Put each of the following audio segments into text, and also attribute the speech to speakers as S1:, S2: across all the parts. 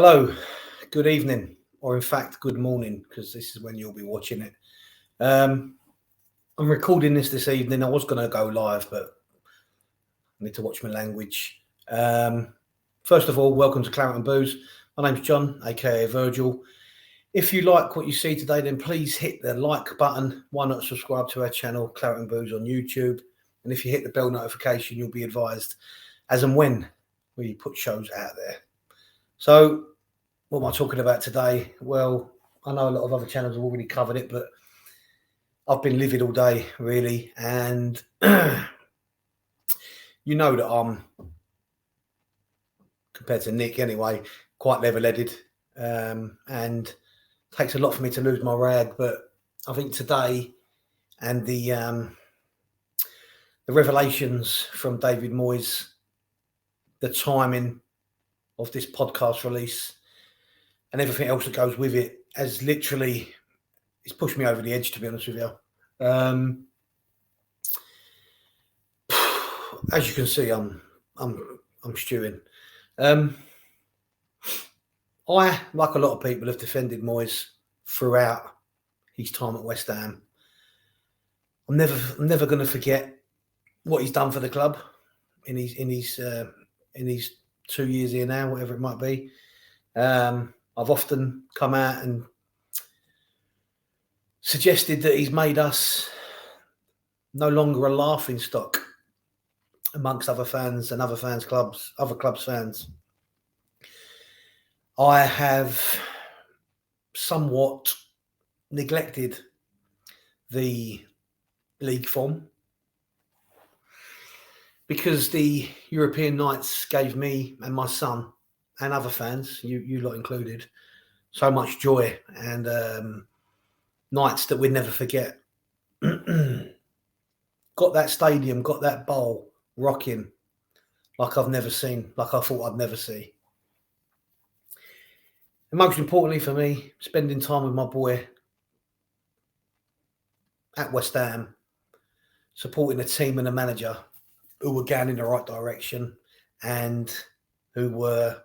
S1: Hello, good evening, or in fact, good morning, because this is when you'll be watching it. I'm recording this evening. I was going to go live, but I need to watch my language. First of all, welcome to Claret and Booze. My name's John, aka Virgil. If you like what you see today, then please hit the like button. Why not subscribe to our channel, Claret and Booze, on YouTube? And if you hit the bell notification, you'll be advised as and when we put shows out there. So, what am I talking about today? Well, I know a lot of other channels have already covered it, but I've been livid all day, really. And you know that I'm, compared to Nick anyway, quite level-headed. And it takes a lot for me to lose my rag. But I think today and the revelations from David Moyes, the timing of this podcast release, and everything else that goes with it has literally, it's pushed me over the edge, to be honest with you. As you can see, I'm stewing. I, like a lot of people, have defended Moyes throughout his time at West Ham. I'm never going to forget what he's done for the club in his 2 years here now, whatever it might be. I've often come out and suggested that he's made us no longer a laughing stock amongst other fans and other clubs' fans. I have somewhat neglected the league form because the European nights gave me and my son and other fans, you lot included, so much joy and nights that we'd never forget. Got that stadium, got that bowl rocking like I've never seen, like I thought I'd never see. And most importantly for me, spending time with my boy at West Ham, supporting a team and a manager who were going in the right direction and who were,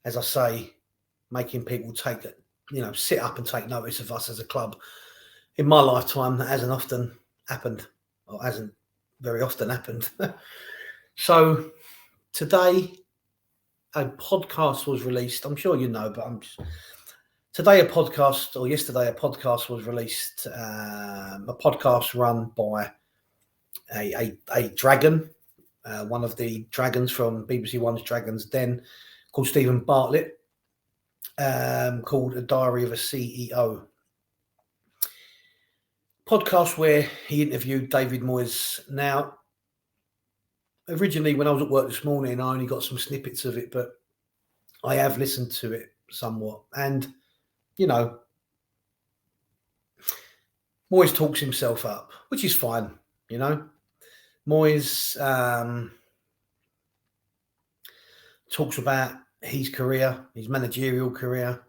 S1: as I say, making people sit up and take notice of us as a club. In my lifetime, that hasn't often happened, or hasn't very often happened. So today, a podcast was released. I'm sure you know, but yesterday a podcast was released. A podcast run by a dragon, one of the dragons from BBC One's Dragon's Den, called Stephen Bartlett, called A Diary of a CEO. Podcast where he interviewed David Moyes. Now, originally when I was at work this morning, I only got some snippets of it, but I have listened to it somewhat. And, you know, Moyes talks himself up, which is fine, you know. Moyes talks about his career, his managerial career.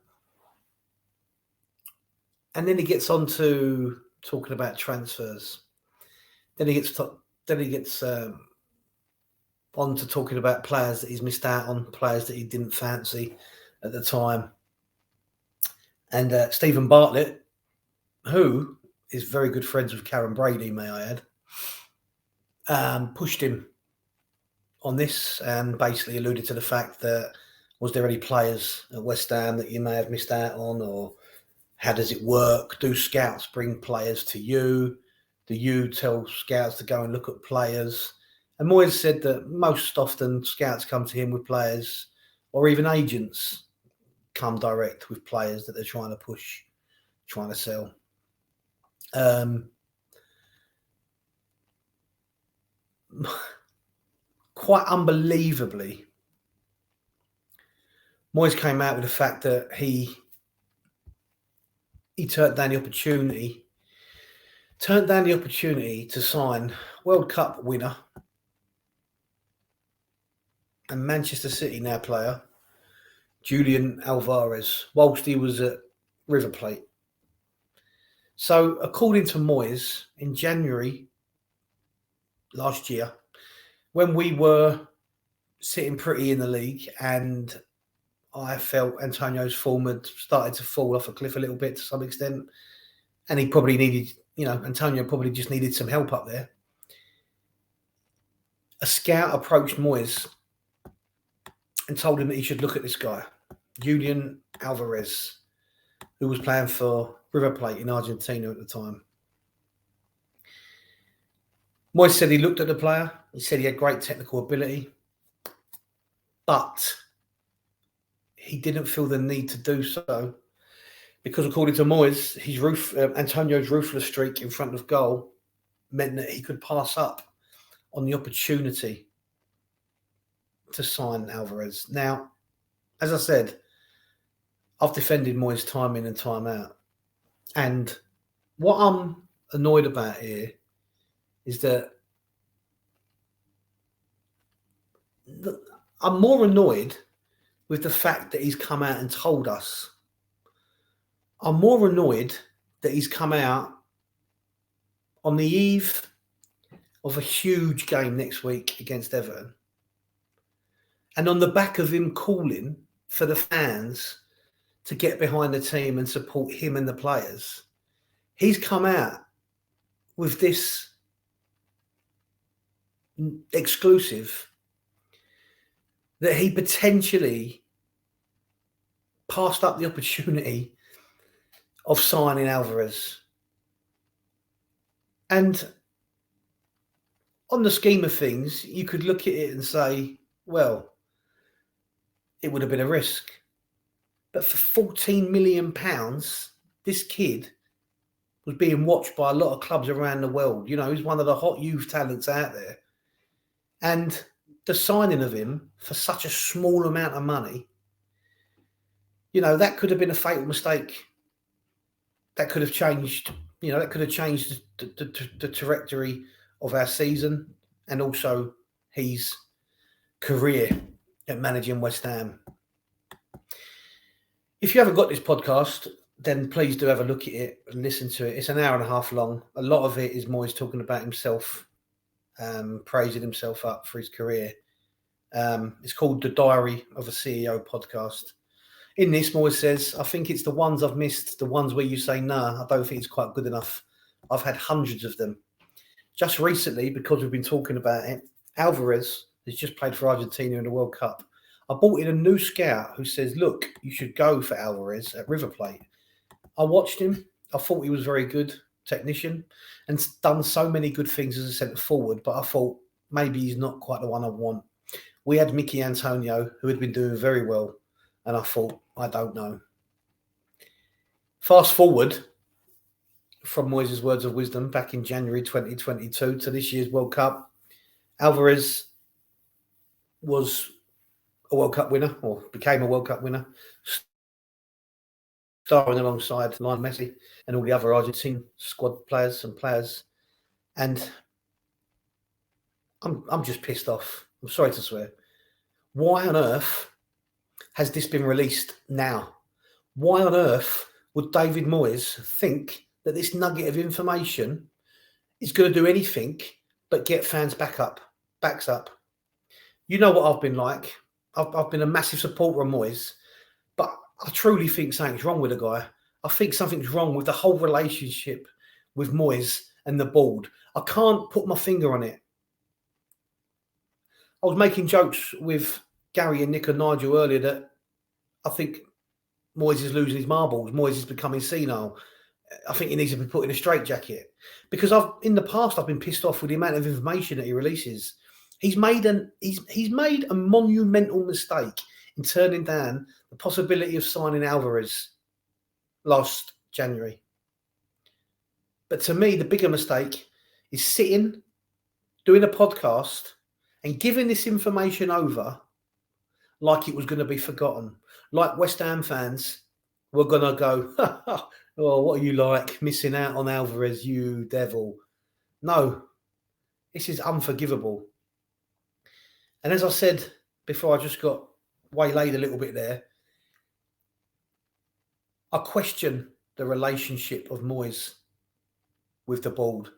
S1: And then he gets on to talking about transfers. Then he gets on to talking about players that he's missed out on, players that he didn't fancy at the time. And Stephen Bartlett, who is very good friends with Karen Brady, may I add, pushed him on this and basically alluded to the fact that, was there any players at West Ham that you may have missed out on, or how does it work? Do scouts bring players to you? Do you tell scouts to go and look at players? And Moyes said that most often scouts come to him with players, or even agents come direct with players that they're trying to push, trying to sell. Quite unbelievably, Moyes came out with the fact that he turned down the opportunity to sign World Cup winner and Manchester City now player Julian Alvarez whilst he was at River Plate. So, according to Moyes, in January last year, when we were sitting pretty in the league and I felt Antonio's form had started to fall off a cliff a little bit to some extent. And he probably needed, Antonio probably just needed some help up there. A scout approached Moyes and told him that he should look at this guy, Julian Alvarez, who was playing for River Plate in Argentina at the time. Moyes said he looked at the player. He said he had great technical ability, but he didn't feel the need to do so because, according to Moyes, Antonio's ruthless streak in front of goal meant that he could pass up on the opportunity to sign Alvarez. Now, as I said, I've defended Moyes time in and time out. And what I'm annoyed about here is that I'm more annoyed with the fact that he's come out and told us. I'm more annoyed that he's come out on the eve of a huge game next week against Everton. And on the back of him calling for the fans to get behind the team and support him and the players, he's come out with this exclusive that he potentially passed up the opportunity of signing Alvarez. And on the scheme of things, you could look at it and say, well, it would have been a risk. But for £14 million, this kid was being watched by a lot of clubs around the world. He's one of the hot youth talents out there. And the signing of him for such a small amount of money, that could have been a fatal mistake. That could have changed, the trajectory of our season and also his career at managing West Ham. If you haven't got this podcast, then please do have a look at it and listen to it. It's an hour and a half long. A lot of it is Moyes talking about himself, praising himself up for his career. It's called The Diary of a CEO podcast. In this, Moyes says, I think it's the ones I've missed, the ones where you say, nah, I don't think it's quite good enough. I've had hundreds of them. Just recently, because we've been talking about it, Alvarez has just played for Argentina in the World Cup. I brought in a new scout who says, look, you should go for Alvarez at River Plate. I watched him. I thought he was a very good technician and done so many good things as a centre forward, but I thought maybe he's not quite the one I want. We had Mickey Antonio, who had been doing very well, and I thought, I don't know. Fast forward from Moyes' words of wisdom back in January 2022 to this year's World Cup. Alvarez was a World Cup winner, or became a World Cup winner, starring alongside Lionel Messi and all the other Argentine squad players. And I'm just pissed off. I'm sorry to swear. Why on earth has this been released now? Why on earth would David Moyes think that this nugget of information is going to do anything but get fans backs up? You know what I've been like. I've been a massive supporter of Moyes, but I truly think something's wrong with the guy. I think something's wrong with the whole relationship with Moyes and the board. I can't put my finger on it. I was making jokes with Gary and Nick and Nigel earlier that I think Moyes is losing his marbles. Moyes is becoming senile. I think he needs to be put in a straitjacket. Because in the past I've been pissed off with the amount of information that he releases. He's made a monumental mistake in turning down the possibility of signing Alvarez last January. But to me, the bigger mistake is sitting, doing a podcast, and giving this information over like it was going to be forgotten. Like West Ham fans were going to go, oh, what are you like, missing out on Alvarez, you devil. No, this is unforgivable. And as I said before, I just got waylaid a little bit there. I question the relationship of Moyes with the board.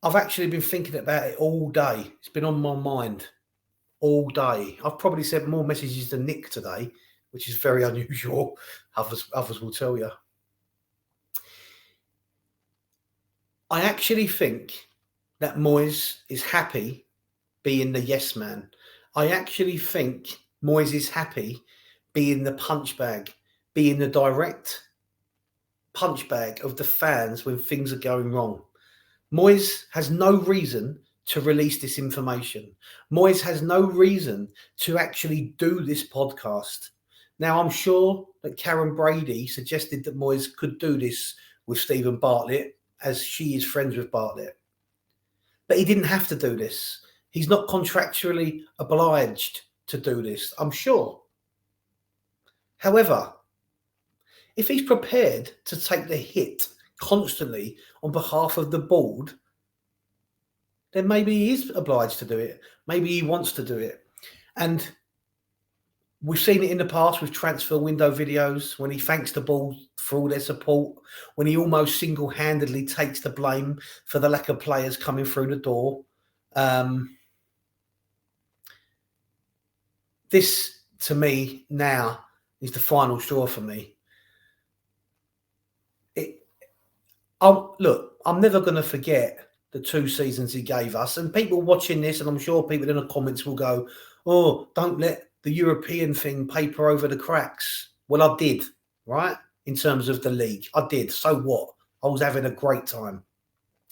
S1: I've actually been thinking about it all day. It's been on my mind all day. I've probably sent more messages to Nick today which is very unusual. Others will tell you. I actually think that Moyes is happy being the yes man. I actually think Moyes is happy being the punch bag, being the direct punch bag of the fans when things are going wrong. Moyes has no reason to release this information. Moyes has no reason to actually do this podcast. Now, I'm sure that Karen Brady suggested that Moyes could do this with Stephen Bartlett, as she is friends with Bartlett. But he didn't have to do this. He's not contractually obliged to do this, I'm sure. However, if he's prepared to take the hit constantly on behalf of the board, then maybe he is obliged to do it. Maybe he wants to do it. And we've seen it in the past with transfer window videos, when he thanks the board for all their support, when he almost single-handedly takes the blame for the lack of players coming through the door. This, to me, now is the final straw for me. Look, I'm never going to forget the 2 seasons he gave us. And people watching this, and I'm sure people in the comments will go, oh, don't let the European thing paper over the cracks. Well, I did, right? In terms of the league. I did. So what? I was having a great time,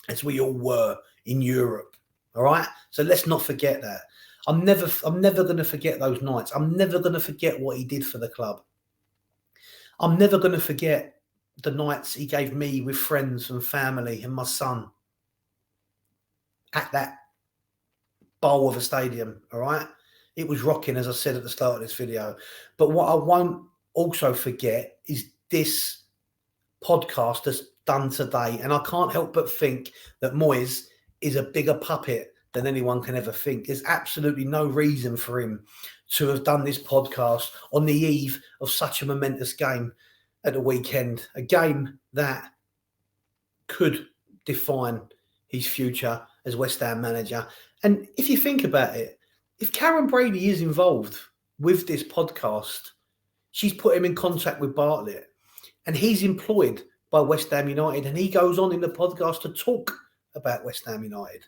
S1: as we all were in Europe. All right? So let's not forget that. I'm never going to forget those nights. I'm never going to forget what he did for the club. I'm never going to forget the nights he gave me with friends and family and my son at that bowl of a stadium, all right? It was rocking, as I said at the start of this video. But what I won't also forget is this podcast that's done today. And I can't help but think that Moyes is a bigger puppet than anyone can ever think. There's absolutely no reason for him to have done this podcast on the eve of such a momentous game at the weekend, a game that could define his future as West Ham manager. And if you think about it, if Karen Brady is involved with this podcast, she's put him in contact with Bartlett, and he's employed by West Ham United, and he goes on in the podcast to talk about West Ham United.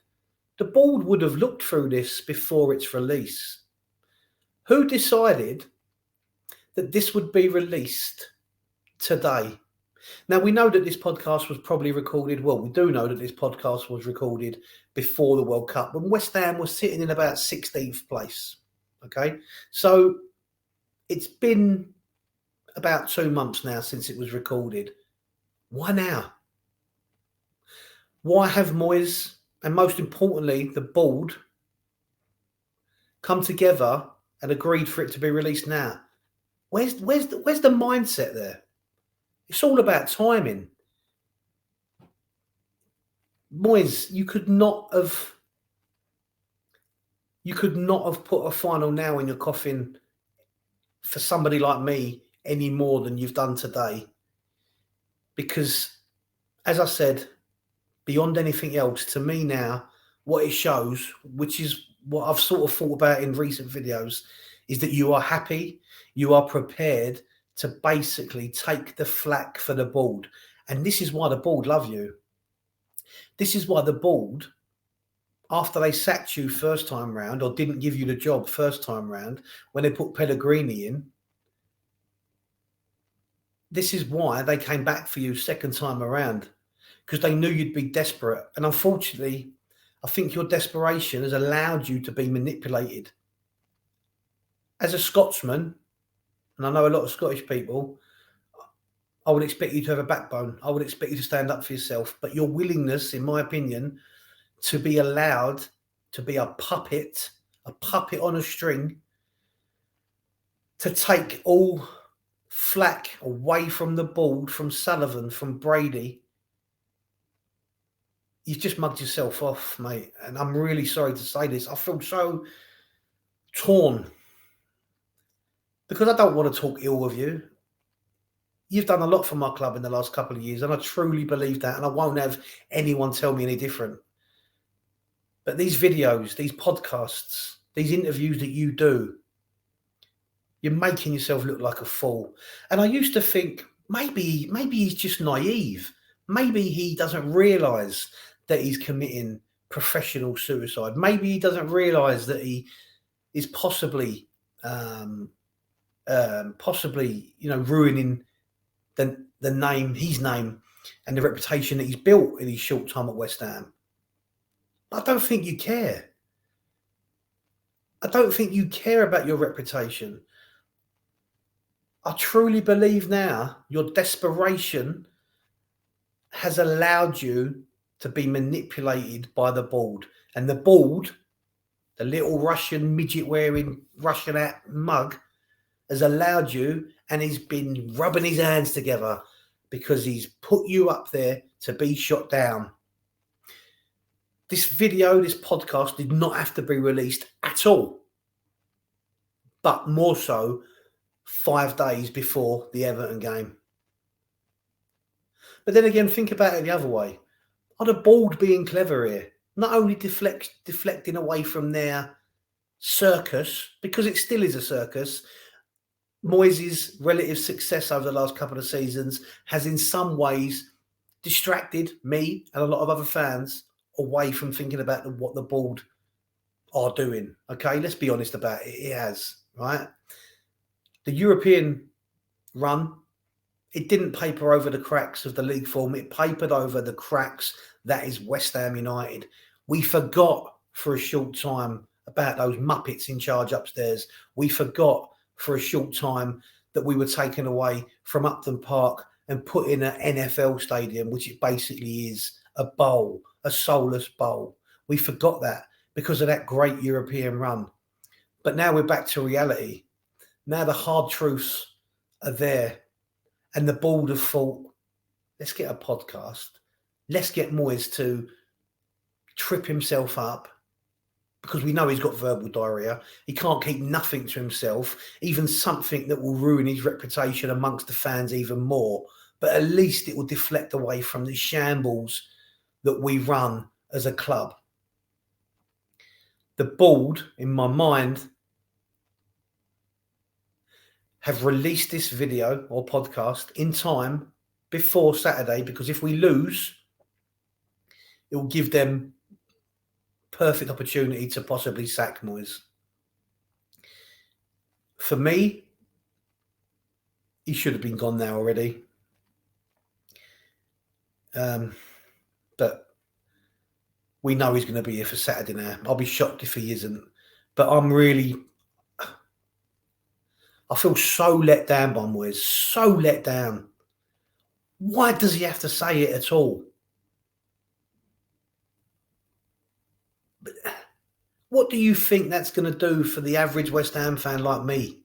S1: The board would have looked through this before its release. Who decided that this would be released today? Now, we know that this podcast was probably recorded. Well, we do know that this podcast was recorded before the World Cup, when West Ham was sitting in about 16th place. Okay, so it's been about 2 months now since it was recorded. Why now? Why have Moyes, and most importantly, the board, come together and agreed for it to be released now? Where's the mindset there? It's all about timing. Moyes, you could not have put a final nail in your coffin for somebody like me any more than you've done today. Because, as I said, beyond anything else, to me now, what it shows, which is what I've sort of thought about in recent videos, is that you are happy, you are prepared to basically take the flak for the board. And this is why the board love you. This is why the board, after they sacked you first time round, or didn't give you the job first time round, when they put Pellegrini in, this is why they came back for you second time around, because they knew you'd be desperate. And unfortunately, I think your desperation has allowed you to be manipulated. As a Scotsman, and I know a lot of Scottish people, I would expect you to have a backbone. I would expect you to stand up for yourself. But your willingness, in my opinion, to be allowed to be a puppet on a string, to take all flack away from the board, from Sullivan, from Brady, you've just mugged yourself off, mate. And I'm really sorry to say this. I feel so torn, because I don't want to talk ill of you. You've done a lot for my club in the last couple of years, and I truly believe that, and I won't have anyone tell me any different. But these videos, these podcasts, these interviews that you do, You're making yourself look like a fool. And I used to think maybe he's just naive. Maybe he doesn't realise that he's committing professional suicide. Maybe he doesn't realise that he is possibly, ruining the name, his name, and the reputation that he's built in his short time at West Ham. I don't think you care. I don't think you care about your reputation. I truly believe now your desperation has allowed you to be manipulated by the board. And the board, the little Russian midget wearing Russian hat mug, has allowed you, and he's been rubbing his hands together because he's put you up there to be shot down. This video, this podcast did not have to be released at all, but more so 5 days before the Everton game. But then again, think about it the other way. Are the board being clever here? Not only deflecting away from their circus, because it still is a circus. Moyes' relative success over the last couple of seasons has in some ways distracted me and a lot of other fans away from thinking about what the board are doing. Okay, let's be honest about it. It has, right? The European run, it didn't paper over the cracks of the league form. It papered over the cracks that is West Ham United. We forgot for a short time about those Muppets in charge upstairs. We forgot for a short time that we were taken away from Upton Park and put in an NFL stadium, which it basically is a bowl, a soulless bowl. We forgot that because of that great European run. But now we're back to reality. Now the hard truths are there. And the board have thought, let's get a podcast. Let's get Moyes to trip himself up, because we know he's got verbal diarrhea. He can't keep nothing to himself, even something that will ruin his reputation amongst the fans even more. But at least it will deflect away from the shambles that we run as a club. The board, in my mind, have released this video or podcast in time before Saturday, because if we lose, it will give them perfect opportunity to possibly sack Moyes. For me, he should have been gone now already. But we know he's going to be here for Saturday now. I'll be shocked if he isn't. But I feel so let down by Moyes. So let down. Why does he have to say it at all? But what do you think that's going to do for the average West Ham fan like me?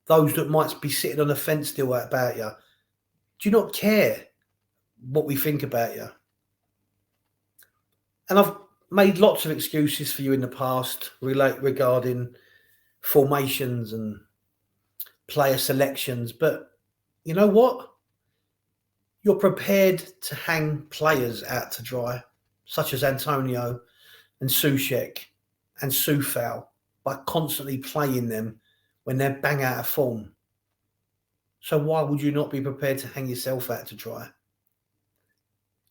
S1: Those that might be sitting on the fence still about you. Do you not care what we think about you? And I've made lots of excuses for you in the past regarding formations and player selections. But you know what? You're prepared to hang players out to dry, such as Antonio and Soucek and Soufal, by constantly playing them when they're bang out of form. So why would you not be prepared to hang yourself out to dry?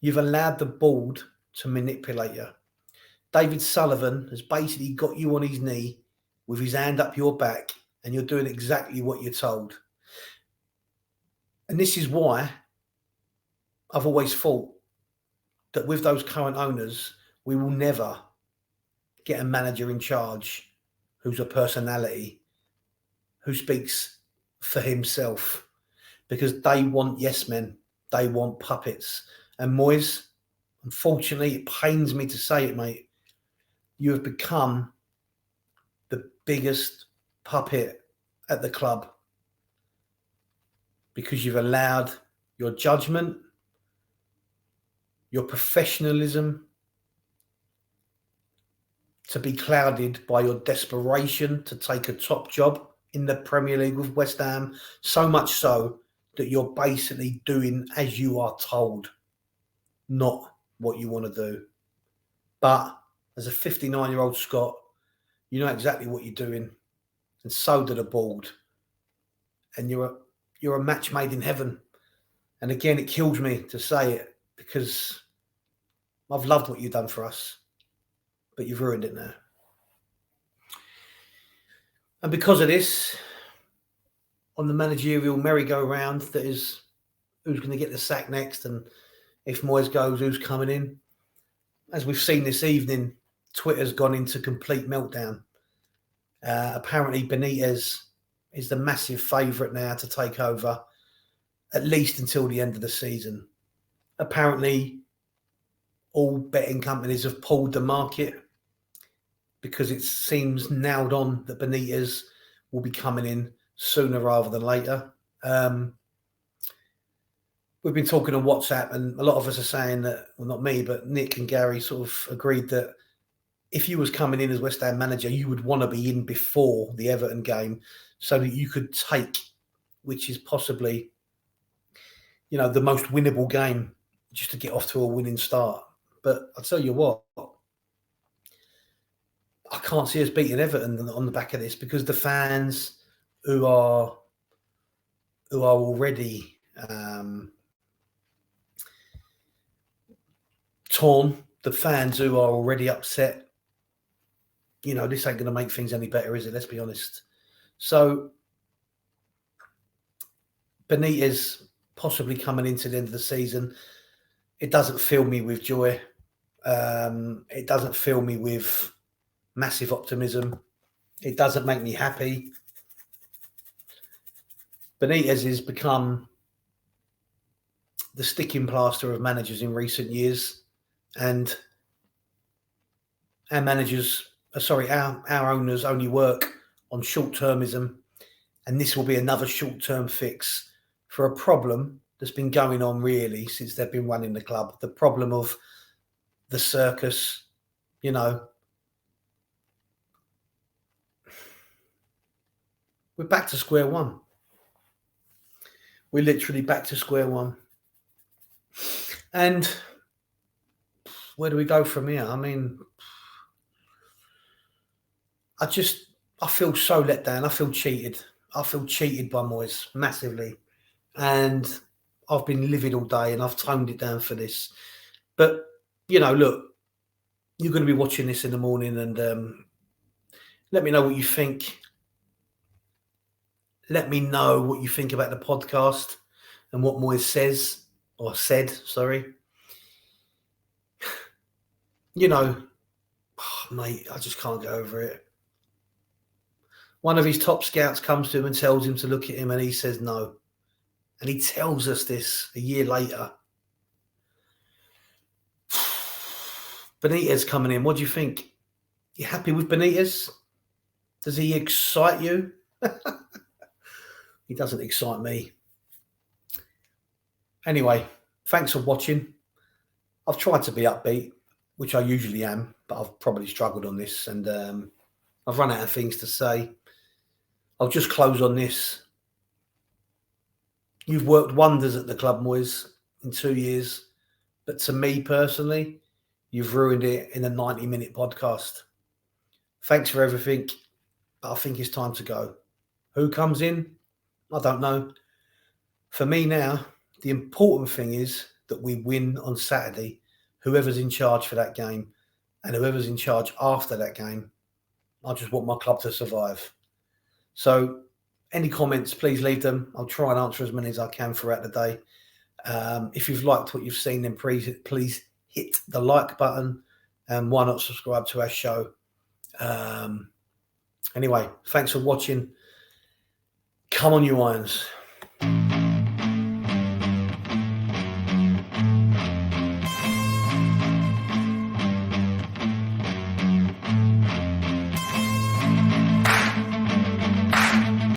S1: You've allowed the board to manipulate you. David Sullivan has basically got you on his knee with his hand up your back, and you're doing exactly what you're told. And this is why I've always thought that with those current owners, we will never get a manager in charge who's a personality, who speaks for himself, because they want yes men, they want puppets. And Moyes, unfortunately, it pains me to say it, mate, you have become the biggest puppet at the club, because you've allowed your judgment, your professionalism to be clouded by your desperation to take a top job in the Premier League with West Ham, so much so that you're basically doing as you are told, not what you want to do. But as a 59-year-old Scot, you know exactly what you're doing. and so do the board. And you're a match made in heaven. And again, it kills me to say it because I've loved what you've done for us, but you've ruined it now. And because of this, on the managerial merry-go-round that is who's going to get the sack next, and if Moyes goes, who's coming in? As we've seen this evening, Twitter's gone into complete meltdown. Apparently, Benitez is the massive favourite now to take over, at least until the end of the season. Apparently, all betting companies have pulled the market because it seems nailed on that Benitez will be coming in sooner rather than later. We've been talking on WhatsApp, and a lot of us are saying that, well, not me, but Nick and Gary sort of agreed that if you was coming in as West Ham manager, you would want to be in before the Everton game so that you could take, which is possibly, the most winnable game, just to get off to a winning start. But I'll tell you what, I can't see us beating Everton on the back of this, because the fans who are already torn, the fans who are already upset, this ain't going to make things any better, is it? Let's be honest. So Benitez possibly coming into the end of the season, it doesn't fill me with joy. It doesn't fill me with massive optimism. It doesn't make me happy. Benitez has become the sticking plaster of managers in recent years, and our owners only work on short-termism, and this will be another short-term fix for a problem that's been going on really since they've been running the club. The problem of the circus, we're back to square one. We're literally back to square one. And where do we go from here? I mean, I feel so let down. I feel cheated. I feel cheated by Moyes massively. And I've been livid all day, and I've toned it down for this. But, look, you're going to be watching this in the morning, and let me know what you think. Let me know what you think about the podcast and what Moyes said. Mate, I just can't get over it. One of his top scouts comes to him and tells him to look at him, and he says no. And he tells us this a year later. Benitez coming in. What do you think? You happy with Benitez? Does he excite you? He doesn't excite me. Anyway, thanks for watching. I've tried to be upbeat, which I usually am, but I've probably struggled on this, and I've run out of things to say. I'll just close on this. You've worked wonders at the club, Moyes, in 2 years. But to me personally, you've ruined it in a 90-minute podcast. Thanks for everything. But I think it's time to go. Who comes in? I don't know. For me now, the important thing is that we win on Saturday, whoever's in charge for that game, and whoever's in charge after that game. I just want my club to survive. So any comments, please leave them. I'll try and answer as many as I can throughout the day. If you've liked what you've seen, then please hit the like button, and why not subscribe to our show. Anyway, thanks for watching. Come on, you Irons.